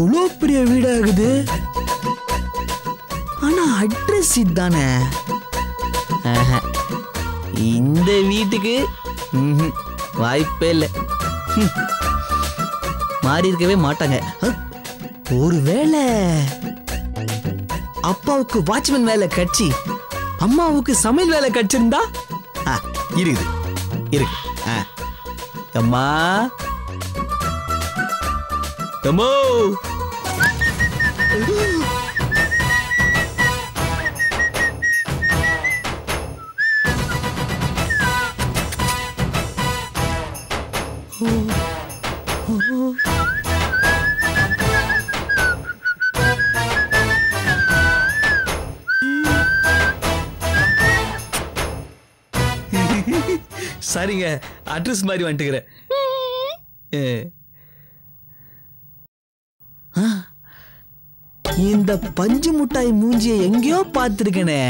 இவ்வளோ பெரிய வீடாகுது. ஆனா அட்ரஸ் இதுதானே. இந்த வீட்டுக்கு வாய்ப்பே இல்லை. மாறி இருக்கவே மாட்டாங்க. ஒருவேளை அப்பாவுக்கு வாட்ச்மேன் வேலை கட்சி, அம்மாவுக்கு சமையல் வேலை கட்சிருந்தா இருக்குது இருக்கு. அம்மா அம்மா சரிங்க, அட்ரஸ் மாதிரி வந்துட்டுக்கிறேன். இந்த பஞ்சு முட்டாய் மூஞ்சியை எங்கேயோ பார்த்திருக்கனே.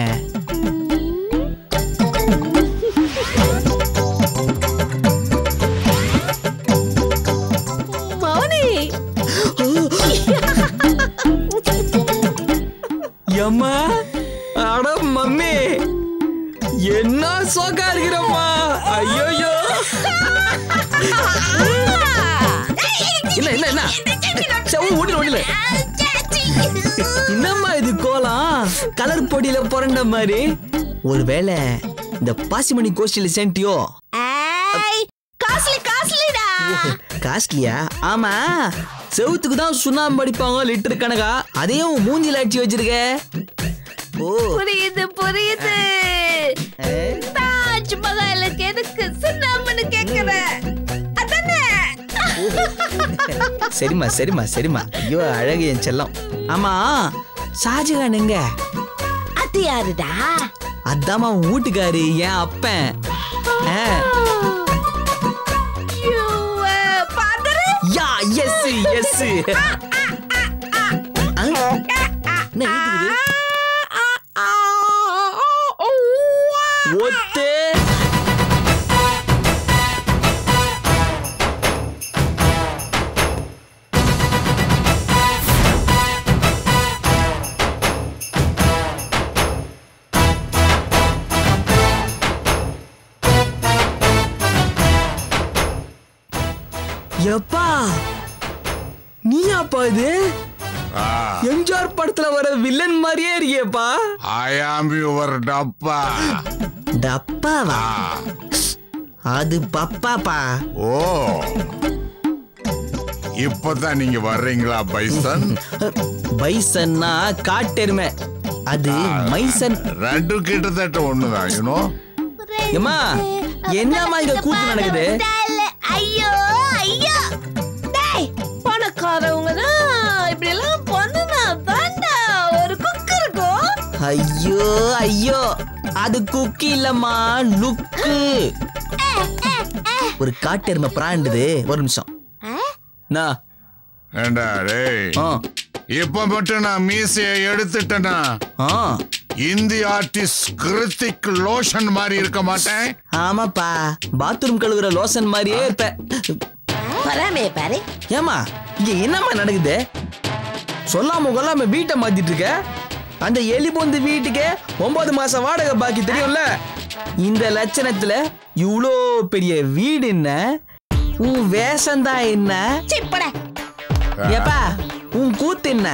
அம்மா அட மம்மி என்ன சோக்கா இருக்கிறம்மா. ஐயோ என்னம்மா இது கோலம் கலர் பொடியில புரண்ட மாதிரி. ஒருவேளை இந்த பாசிமணி கோஷ்டியில சென்டியோ? காஸ்ட்லியா? ஆமா, செவுத்துக்கு தான் சுண்ணாம்பு அடிப்பாங்க லிட்டர் கணக்கா. அதையும் மூஞ்சில அடிச்சு வச்சிருக்க. புரியுது புரியுது. தாஜ்மஹாலுக்கு எதுக்கு சுண்ணாம்புன்னு கேக்குற? அதானே. சரிம்மா சரிம்மா சரிம்மா. ஐயோ அழகு என் செல்லம். ஆமா, ஷாஜகான் எங்க? அது யாருடா? அதாம்மா வீட்டுக்காரு, என் அப்பன். S S. ஒத்தே எப்பா நீயாப்பா இது? எம்ஜிஆர் படத்துல வர வில்லன் மாதிரியே இருக்கியப்பா. I am your டப்பா. டப்பாவா? அது பப்பாப்பா. ஓ, இப்பதான் நீங்க வர்றீங்களா பைசன்? பைசன்னா காட்டெருமை, அது மைசன். ரெண்டு கிட்டத்தட்ட ஒண்ணுதான். யூனோ ஏமா என்னம்மா இங்க கூத்து நடக்குது? ஐயோ ஐயோ, டேய் பணக்காரவங்க தான் இப்படி எல்லாம் பண்ணுனா தாண்டா ஒரு குக்கு இருக்கும். ஐயோ ஐயோ, அது குக்கி இல்லம்மா, லுக்கு. ஒரு காட்டெருமை பிராண்டுது. ஒரு நிமிஷம். ஏண்டா டேய், இப்ப மட்டும் நான் மீசையை எடுத்துட்டேனா இந்திய ஆர்டிஸ்ட் கிருத்திக் லோஷன் மாதிரி இருக்க மாட்டேன். ஆமாப்பா, பாத்ரூம் கழுவுற லோஷன் மாதிரியே இருப்ப. பாரு. ஏமா இங்க என்னம்மா நடக்குது? சொல்லாம கொல்லாம வீட்டை மாத்திட்டு இருக்க. அந்த எலி பொந்து வீட்டுக்கு 9 மாசம் வாடகை பாக்கி தெரியும்ல. இந்த லட்சணத்துல இவ்வளோ பெரிய வீடு என்ன? உன் வேஷம்தான் என்ன? சிப்பட. ஏப்பா உன் கூத்து என்ன?